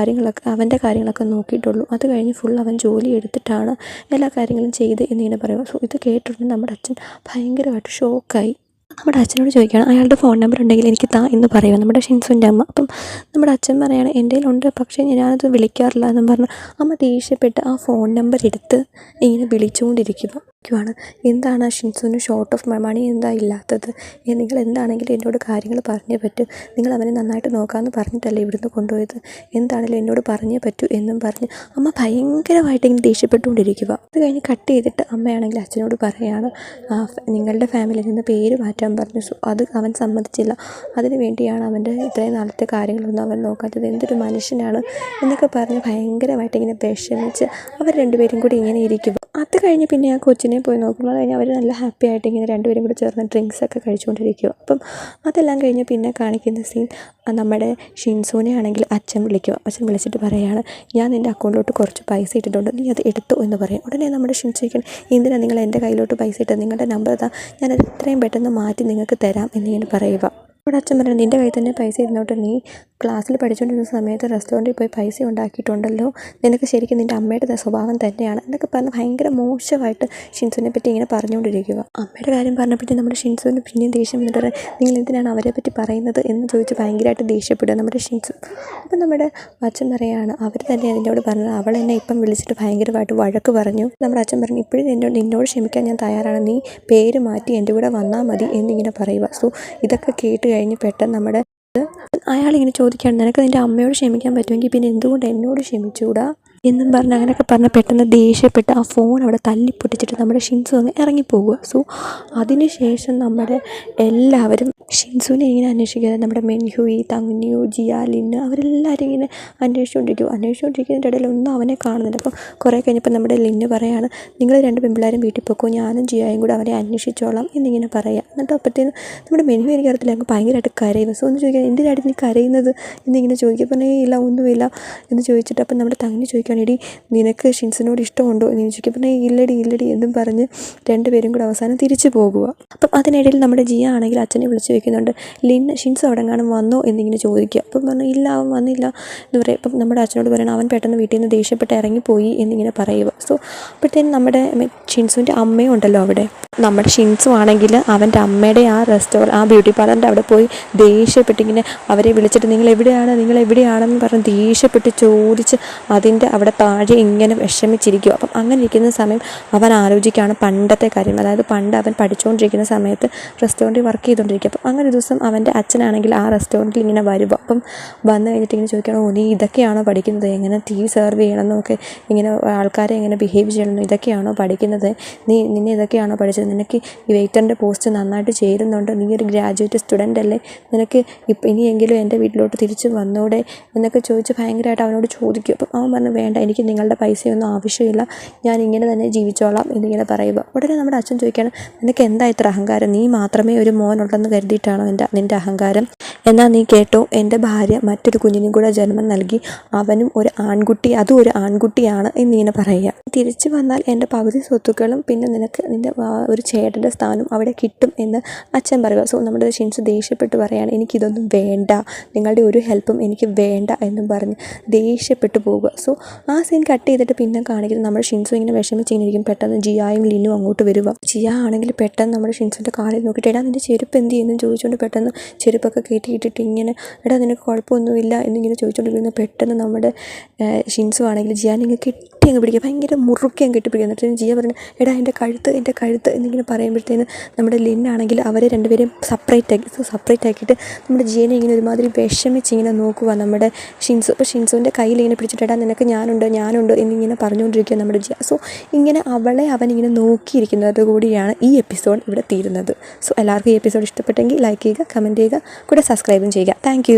അവൻ്റെ കാര്യങ്ങളൊക്കെ നോക്കിയിട്ടുള്ളൂ. അത് കഴിഞ്ഞ് ഫുൾ അവൻ ജോലി എടുത്തിട്ടാണ് എല്ലാ കാര്യങ്ങളും ചെയ്ത് എന്നിങ്ങനെ പറയുക. സോ ഇത് കേട്ടിട്ട് നമ്മുടെ അച്ഛൻ ഭയങ്കരമായിട്ട് ഷോക്കായി. നമ്മുടെ അച്ഛനോട് ചോദിക്കുകയാണ്, അയാളുടെ ഫോൺ നമ്പർ ഉണ്ടെങ്കിൽ എനിക്ക് താ എന്ന് പറയുക നമ്മുടെ ഷിൻസുവിൻ്റെ അമ്മ. അപ്പം നമ്മുടെ അച്ഛൻ പറയാണ്, എൻ്റെ കയ്യിലുണ്ട്, പക്ഷേ ഞാനത് വിളിക്കാറില്ല എന്നും പറഞ്ഞ് അമ്മ ദേഷ്യപ്പെട്ട് ആ ഫോൺ നമ്പർ എടുത്ത് ഇങ്ങനെ വിളിച്ചുകൊണ്ടിരിക്കുകയാണ്. എന്താണ് ഷിൻസുവിന് ഷോർട്ട് ഓഫ് മണി എന്താ ഇല്ലാത്തത്? നിങ്ങൾ എന്താണെങ്കിലും എന്നോട് കാര്യങ്ങൾ പറഞ്ഞേ പറ്റൂ. നിങ്ങൾ അവനെ നന്നായിട്ട് നോക്കാമെന്ന് പറഞ്ഞിട്ടല്ലേ ഇവിടുന്ന് കൊണ്ടുപോയത്? എന്താണെങ്കിലും എന്നോട് പറഞ്ഞേ പറ്റൂ എന്നും പറഞ്ഞ് അമ്മ ഭയങ്കരമായിട്ട് ഇങ്ങനെ ദേഷ്യപ്പെട്ടുകൊണ്ടിരിക്കുക. അത് കഴിഞ്ഞ് കട്ട് ചെയ്തിട്ട് അമ്മയാണെങ്കിൽ അച്ഛനോട് പറയുകയാണ്, നിങ്ങളുടെ ഫാമിലിയിൽ നിന്ന് പേര് മാറ്റാൻ പറഞ്ഞു. സോ അത് അവൻ സമ്മതിച്ചില്ല. അതിന് വേണ്ടിയാണ് അവൻ്റെ ഇത്രയും നാളത്തെ കാര്യങ്ങളൊന്നും അവൻ നോക്കാത്തത്. എന്തൊരു മനുഷ്യനാണ് എന്നൊക്കെ പറഞ്ഞ് ഭയങ്കരമായിട്ട് ഇങ്ങനെ വിഷമിച്ച് അവർ രണ്ടുപേരും കൂടി ഇങ്ങനെ ഇരിക്കും. അത് കഴിഞ്ഞ് പിന്നെ ആ കൊച്ചിനെ പോയി നോക്കുമ്പോൾ അത് കഴിഞ്ഞ് അവർ നല്ല ഹാപ്പി ആയിട്ട് ഇങ്ങനെ രണ്ടുപേരും കൂടി ചേർന്ന് ഡ്രിങ്ക്സൊക്കെ കഴിച്ചുകൊണ്ടിരിക്കുക. അപ്പം അതെല്ലാം കഴിഞ്ഞ് പിന്നെ കാണിക്കുന്ന സീൻ നമ്മുടെ ഷിൻസുവിനെ ആണെങ്കിൽ അച്ഛൻ വിളിക്കുക. അച്ഛൻ വിളിച്ചിട്ട് പറയുകയാണ്, ഞാൻ നിൻ്റെ അക്കൗണ്ടിലോട്ട് കുറച്ച് പൈസ ഇട്ടിട്ടുണ്ട്, നീ അത് എടുത്തോ എന്ന് പറയും. ഉടനെ നമ്മുടെ ഷിൻസു ചോദിക്കണം, എന്തിനാണ് നിങ്ങൾ എൻ്റെ കയ്യിലോട്ട് പൈസ ഇട്ടത്? നിങ്ങളുടെ നമ്പർ താ, ഞാനത് എത്രയും പെട്ടെന്ന് മാറ്റി നിങ്ങൾക്ക് തരാം എന്നിങ്ങനെ പറയുക. ഇവിടെ അച്ഛൻ പറഞ്ഞു, നിൻ്റെ കയ്യിൽ തന്നെ പൈസ ഇരുന്നോട്ടെ, നീ ക്ലാസ്സിൽ പഠിച്ചുകൊണ്ടിരുന്ന സമയത്ത് റെസ്റ്റോറൻറ്റിൽ പോയി പൈസ ഉണ്ടാക്കിയിട്ടുണ്ടല്ലോ, നിനക്ക് ശരിക്കും നിൻ്റെ അമ്മയുടെ സ്വഭാവം തന്നെയാണ് എന്നൊക്കെ പറഞ്ഞ് ഭയങ്കര മോശമായിട്ട് ഷിൻസുവിനെ പറ്റി ഇങ്ങനെ പറഞ്ഞുകൊണ്ടിരിക്കുക. അമ്മയുടെ കാര്യം പറഞ്ഞപ്പോഴത്തേക്കും നമ്മുടെ ഷിൻസുവിന് പിന്നെയും ദേഷ്യം വന്നിട്ട് പറയും, നിങ്ങൾ എന്തിനാണ് അവരെ പറ്റി പറയുന്നത് എന്ന് ചോദിച്ച് ഭയങ്കരമായിട്ട് ദേഷ്യപ്പെടുക നമ്മുടെ ഷിൻസു. അപ്പം നമ്മുടെ അച്ഛൻ പറയുകയാണ്, അവർ തന്നെ അതിനോട് പറഞ്ഞത്, അവൾ എന്നെ ഇപ്പം വിളിച്ചിട്ട് ഭയങ്കരമായിട്ട് വഴക്ക് പറഞ്ഞു. നമ്മുടെ അച്ഛൻ പറഞ്ഞു, ഇപ്പോഴും നിന്നോട് ക്ഷമിക്കാൻ ഞാൻ തയ്യാറാണ്, നീ പേര് മാറ്റി എൻ്റെ കൂടെ വന്നാൽ മതി എന്നിങ്ങനെ പറയുക. സോ ഇതൊക്കെ കേട്ട് കഴിഞ്ഞ് പെട്ടെന്ന് നമ്മുടെ അയാളിങ്ങനെ ചോദിക്കുകയാണ്, നിനക്ക് നിൻ്റെ അമ്മയോട് ക്ഷമിക്കാൻ പറ്റുമെങ്കിൽ പിന്നെ എന്തുകൊണ്ട് എന്നോട് ക്ഷമിച്ചുകൂടാ എന്നും പറഞ്ഞ് അങ്ങനെയൊക്കെ പറഞ്ഞ് പെട്ടെന്ന് ദേഷ്യപ്പെട്ട് ആ ഫോൺ അവിടെ തല്ലിപ്പൊട്ടിച്ചിട്ട് നമ്മുടെ ഷിൻസു അങ്ങ് ഇറങ്ങിപ്പോവുക. സോ അതിന് ശേഷം നമ്മുടെ എല്ലാവരും ഷിൻസുവിനെ ഇങ്ങനെ അന്വേഷിക്കുന്നത്, നമ്മുടെ മെൻഹുയി, തങ്ന്യു, ജിയ, ലിന്ന് അവരെല്ലാവരും ഇങ്ങനെ അന്വേഷിച്ചുകൊണ്ടിരിക്കുന്നതിൻ്റെ ഇടയിൽ ഒന്നും അവനെ കാണുന്നില്ല. അപ്പം കുറേ കഴിഞ്ഞപ്പോൾ നമ്മുടെ ലിന്ന് പറയാണ്, നിങ്ങൾ 2 പെൺപിള്ളേരും വീട്ടിൽ പോക്കോ, ഞാനും ജിയായും കൂടെ അവനെ അന്വേഷിച്ചോളാം എന്നിങ്ങനെ പറയാം. എന്നിട്ട് അപ്പോഴത്തേനും നമ്മുടെ മെൻഹു എനിക്കറിയത്തില്ല അങ്ങ് ഭയങ്കരമായിട്ട് കരയും. സോ ഒന്ന് ചോദിക്കാൻ, എന്തിനായിട്ട് നീ കരയുന്നത് എന്നിങ്ങനെ ചോദിക്കും. അപ്പം ഇല്ല ഒന്നുമില്ല എന്ന് ചോദിച്ചിട്ട് അപ്പം നമ്മുടെ തങ്ന്യു ചോദിക്കുകയാണ്, എടി നിനക്ക് ഷിൻസിനോട് ഇഷ്ടമുണ്ടോ എന്ന് ചോദിക്കും. അപ്പം ഇല്ലടി എന്നും പറഞ്ഞ് രണ്ടുപേരും കൂടെ അവസാനം തിരിച്ചു പോകുക. അപ്പം അതിനിടയിൽ നമ്മുടെ ജിയ ആണെങ്കിൽ അച്ഛനെ വിളിച്ച് ചോദിക്കുന്നുണ്ട്, ഷിൻസ് അവിടെ കാണും വന്നോ എന്നിങ്ങനെ ചോദിക്കുക. അപ്പം പറഞ്ഞു, ഇല്ല അവൻ വന്നില്ല എന്ന് പറയും. അപ്പം നമ്മുടെ അച്ഛനോട് പറയണം, അവൻ പെട്ടെന്ന് വീട്ടിൽ നിന്ന് ദേഷ്യപ്പെട്ട് ഇറങ്ങിപ്പോയി എന്നിങ്ങനെ പറയുക. സോ അപ്പോഴത്തേനും നമ്മുടെ ഷിൻസുവിൻ്റെ അമ്മയും ഉണ്ടല്ലോ അവിടെ. നമ്മുടെ ഷിൻസു ആണെങ്കിൽ അവൻ്റെ അമ്മയുടെ ആ ബ്യൂട്ടി പാർലറിൻ്റെ അവിടെ പോയി ദേഷ്യപ്പെട്ടിങ്ങനെ അവരെ വിളിച്ചിട്ട് നിങ്ങൾ എവിടെയാണെന്ന് പറഞ്ഞ് ദേഷ്യപ്പെട്ട് ചോദിച്ച് അതിൻ്റെ അവിടെ താഴെ ഇങ്ങനെ വിഷമിച്ചിരിക്കുക. അപ്പം അങ്ങനെ ഇരിക്കുന്ന സമയം അവൻ ആലോചിക്കുകയാണ് പണ്ടത്തെ കാര്യം. അതായത് പണ്ട് അവൻ പഠിച്ചുകൊണ്ടിരിക്കുന്ന സമയത്ത് റെസ്റ്റോറൻറ്റിൽ വർക്ക് ചെയ്തുകൊണ്ടിരിക്കുക. അപ്പം അങ്ങനെ ഒരു ദിവസം അവൻ്റെ അച്ഛനാണെങ്കിൽ ആ റെസ്റ്റോറൻറ്റിൽ ഇങ്ങനെ വരുക. അപ്പം വന്നു കഴിഞ്ഞിട്ട് ഇങ്ങനെ ചോദിക്കണം, നീ ഇതൊക്കെയാണോ പഠിക്കുന്നത്? എങ്ങനെ ടീ സെർവ് ചെയ്യണമെന്നൊക്കെ, ഇങ്ങനെ ആൾക്കാരെ എങ്ങനെ ബിഹേവ് ചെയ്യണമെന്നോ ഇതൊക്കെയാണോ പഠിക്കുന്നത്? നിന്നെ ഇതൊക്കെയാണോ പഠിച്ചത്? നിനക്ക് ഈ വെയിറ്ററിൻ്റെ പോസ്റ്റ് നന്നായിട്ട് ചേരുന്നുണ്ട്, നീ ഒരു ഗ്രാജുവേറ്റ് സ്റ്റുഡൻ്റ് അല്ലേ, നിനക്ക് ഇനിയെങ്കിലും എൻ്റെ വീട്ടിലോട്ട് തിരിച്ച് വന്നൂടെ എന്നൊക്കെ ചോദിച്ച് ഭയങ്കരമായിട്ട് അവനോട് ചോദിക്കും. അപ്പം അവൻ പറഞ്ഞു, വേണ്ട, എനിക്ക് നിങ്ങളുടെ പൈസയൊന്നും ആവശ്യമില്ല, ഞാൻ ഇങ്ങനെ തന്നെ ജീവിച്ചോളാം എന്നിങ്ങനെ പറയുക. ഉടനെ നമ്മുടെ അച്ഛൻ ചോദിക്കുകയാണ്, നിനക്ക് എന്താ ഇത്ര അഹങ്കാരം? നീ മാത്രമേ ഒരു മോനുള്ളെന്ന് കരുതിയിട്ടാണോ നിൻ്റെ അഹങ്കാരം? എന്നാൽ നീ കേട്ടോ, എൻ്റെ ഭാര്യ മറ്റൊരു കുഞ്ഞിനും കൂടെ ജന്മം നൽകി, അവനും അതും ഒരു ആൺകുട്ടിയാണ് എന്നിങ്ങനെ പറയുക. തിരിച്ചു വന്നാൽ എൻ്റെ പകുതി സ്വത്തുക്കളും പിന്നെ നിനക്ക് നിൻ്റെ ഒരു ചേട്ടൻ്റെ സ്ഥാനം അവിടെ കിട്ടും എന്ന് അച്ഛൻ പറയുക. സോ നമ്മുടെ ഷിൻസു ദേഷ്യപ്പെട്ട് പറയുകയാണ്, എനിക്കിതൊന്നും വേണ്ട, നിങ്ങളുടെ ഒരു ഹെൽപ്പും എനിക്ക് വേണ്ട എന്നും പറഞ്ഞ് ദേഷ്യപ്പെട്ട് പോവുക. സോ ആ സീൻ കട്ട് ചെയ്തിട്ട് പിന്നെ കാണിക്കുന്നത് നമ്മുടെ ഷിൻസു ഇങ്ങനെ വിഷമിച്ചിങ്ങനെ ഇരിക്കും. പെട്ടെന്ന് ജിയായും ലിന്നും അങ്ങോട്ട് വരിക. ജിയ ആണെങ്കിൽ പെട്ടെന്ന് നമ്മുടെ ഷിൻസുവിൻ്റെ കാലിൽ നോക്കിയിട്ട്, എടാ നിൻ്റെ ചെരുപ്പ് എന്ത് ചെയ്യുന്നു ചോദിച്ചുകൊണ്ട് പെട്ടെന്ന് ചെരുപ്പൊക്കെ കയറ്റിയിട്ടിട്ട് ഇങ്ങനെ, എടാ നിനക്ക് കുഴപ്പമൊന്നുമില്ല എന്നിങ്ങനെ ചോദിച്ചുകൊണ്ടിരിക്കുന്ന പെട്ടെന്ന് നമ്മുടെ ഷിൻസു ആണെങ്കിൽ ജിയാനിങ്ങനെ കെട്ടി അങ്ങ് പിടിക്കുക, ഭയങ്കര മുറുക്കി അങ്ങ് കെട്ടിപ്പിടിക്കുക. എന്നിട്ട് ജിയ പറഞ്ഞു, എടാ എൻ്റെ കഴുത്ത് എന്നിങ്ങനെ പറയുമ്പോഴത്തേന് നമ്മുടെ ലിന്നാണെങ്കിൽ അവരെ രണ്ടുപേരെയും സെപ്പറേറ്റ് ആക്കിയിട്ട് നമ്മുടെ ജിയനെ ഇങ്ങനെ ഒരുമാതിരി വിഷമിച്ച് ഇങ്ങനെ നോക്കുക നമ്മുടെ ഷിൻസു. അപ്പോൾ ഷിൻസുവിൻ്റെ കയ്യിൽ ഇങ്ങനെ പിടിച്ചിട്ട്, എടാ നിനക്ക് ഞാനുണ്ട് എന്നിങ്ങനെ പറഞ്ഞുകൊണ്ടിരിക്കുക നമ്മുടെ ജിയ. സോ ഇങ്ങനെ അവനിങ്ങനെ നോക്കിയിരിക്കുന്നത് കൂടിയാണ് ഈ എപ്പിസോഡ് ഇവിടെ തീരുന്നത്. സോ എല്ലാവർക്കും ഈ എപ്പിസോഡ് ഇഷ്ടപ്പെട്ടെങ്കിൽ ലൈക്ക് ചെയ്യുക, കമൻറ്റ് ചെയ്യുക, കൂടെ സബ്സ്ക്രൈബും ചെയ്യുക. താങ്ക്